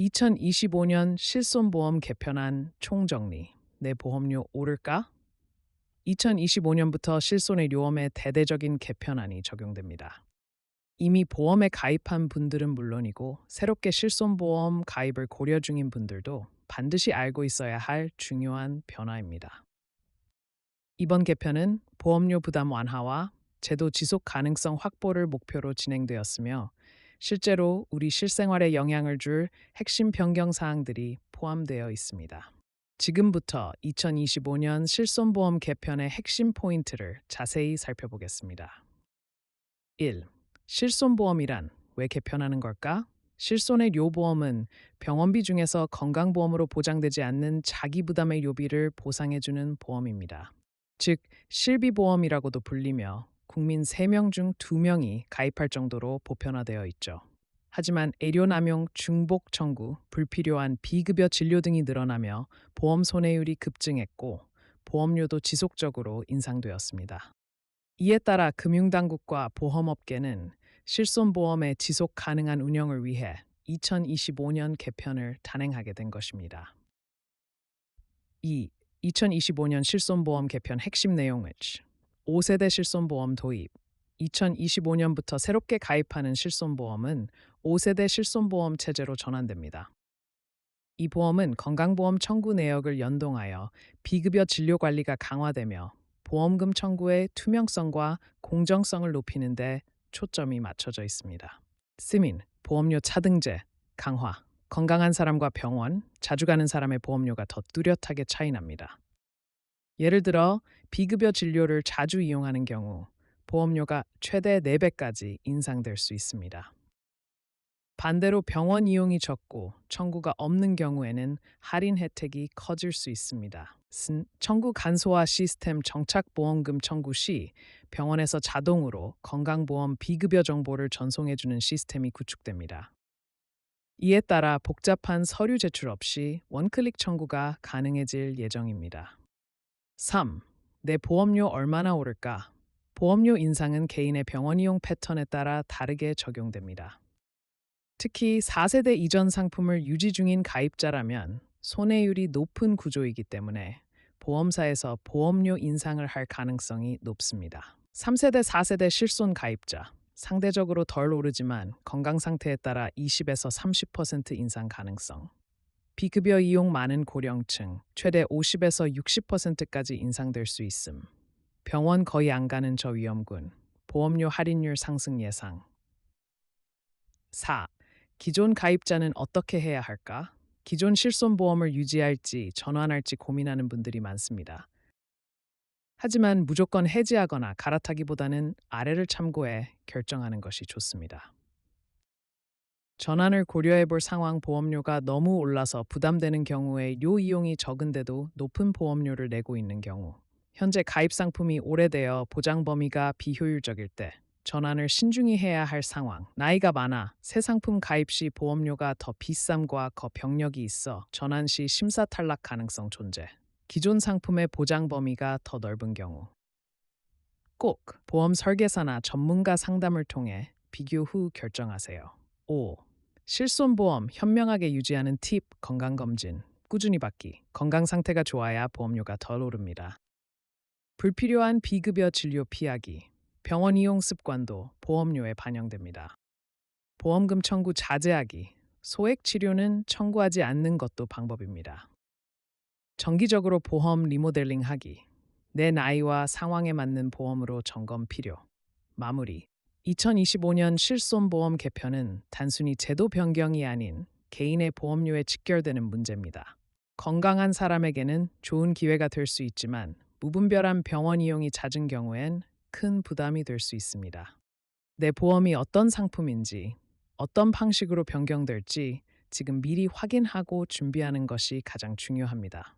2025년 실손보험 개편안 총정리. 내 보험료 오를까? 2025년부터 실손의 요금에 대대적인 개편안이 적용됩니다. 이미 보험에 가입한 분들은 물론이고 새롭게 실손보험 가입을 고려 중인 분들도 반드시 알고 있어야 할 중요한 변화입니다. 이번 개편은 보험료 부담 완화와 제도 지속 가능성 확보를 목표로 진행되었으며 실제로 우리 실생활에 영향을 줄 핵심 변경 사항들이 포함되어 있습니다. 지금부터 2025년 실손보험 개편의 핵심 포인트를 자세히 살펴보겠습니다. 1. 실손보험이란 왜 개편하는 걸까? 실손의 요보험은 병원비 중에서 건강보험으로 보장되지 않는 자기부담의 요비를 보상해주는 보험입니다. 즉, 실비보험이라고도 불리며 국민 3명 중 2명이 가입할 정도로 보편화되어 있죠. 하지만 애료남용, 중복 청구, 불필요한 비급여 진료 등이 늘어나며 보험 손해율이 급증했고 보험료도 지속적으로 인상되었습니다. 이에 따라 금융당국과 보험업계는 실손보험의 지속 가능한 운영을 위해 2025년 개편을 단행하게 된 것입니다. 2. 2025년 실손보험 개편 핵심 내용을 5세대 실손보험 도입. 2025년부터 새롭게 가입하는 실손보험은 5세대 실손보험 체제로 전환됩니다. 이 보험은 건강보험 청구 내역을 연동하여 비급여 진료 관리가 강화되며 보험금 청구의 투명성과 공정성을 높이는 데 초점이 맞춰져 있습니다. 시민, 보험료 차등제, 강화. 건강한 사람과 병원, 자주 가는 사람의 보험료가 더 뚜렷하게 차이납니다. 예를 들어 비급여 진료를 자주 이용하는 경우 보험료가 최대 4배까지 인상될 수 있습니다. 반대로 병원 이용이 적고 청구가 없는 경우에는 할인 혜택이 커질 수 있습니다. 청구 간소화 시스템 정착보험금 청구 시 병원에서 자동으로 건강보험 비급여 정보를 전송해주는 시스템이 구축됩니다. 이에 따라 복잡한 서류 제출 없이 원클릭 청구가 가능해질 예정입니다. 3. 내 보험료 얼마나 오를까? 보험료 인상은 개인의 병원 이용 패턴에 따라 다르게 적용됩니다. 특히 4세대 이전 상품을 유지 중인 가입자라면 손해율이 높은 구조이기 때문에 보험사에서 보험료 인상을 할 가능성이 높습니다. 3세대, 4세대 실손 가입자, 상대적으로 덜 오르지만 건강 상태에 따라 20에서 30% 인상 가능성. 비급여 이용 많은 고령층, 최대 50에서 60%까지 인상될 수 있음. 병원 거의 안 가는 저위험군, 보험료 할인율 상승 예상. 4. 기존 가입자는 어떻게 해야 할까? 기존 실손보험을 유지할지 전환할지 고민하는 분들이 많습니다. 하지만 무조건 해지하거나 갈아타기보다는 아래를 참고해 결정하는 것이 좋습니다. 전환을 고려해 볼 상황. 보험료가 너무 올라서 부담되는 경우에 요 이용이 적은데도 높은 보험료를 내고 있는 경우, 현재 가입 상품이 오래되어 보장 범위가 비효율적일 때, 전환을 신중히 해야 할 상황, 나이가 많아 새 상품 가입 시 보험료가 더 비쌈과 병력이 있어 전환 시 심사 탈락 가능성 존재, 기존 상품의 보장 범위가 더 넓은 경우. 꼭 보험 설계사나 전문가 상담을 통해 비교 후 결정하세요. 5. 실손보험 현명하게 유지하는 팁. 건강검진 꾸준히 받기. 건강 상태가 좋아야 보험료가 덜 오릅니다. 불필요한 비급여 진료 피하기. 병원 이용 습관도 보험료에 반영됩니다. 보험금 청구 자제하기. 소액 치료는 청구하지 않는 것도 방법입니다. 정기적으로 보험 리모델링하기. 내 나이와 상황에 맞는 보험으로 점검 필요. 마무리. 2025년 실손보험 개편은 단순히 제도 변경이 아닌 개인의 보험료에 직결되는 문제입니다. 건강한 사람에게는 좋은 기회가 될 수 있지만 무분별한 병원 이용이 잦은 경우엔 큰 부담이 될 수 있습니다. 내 보험이 어떤 상품인지, 어떤 방식으로 변경될지 지금 미리 확인하고 준비하는 것이 가장 중요합니다.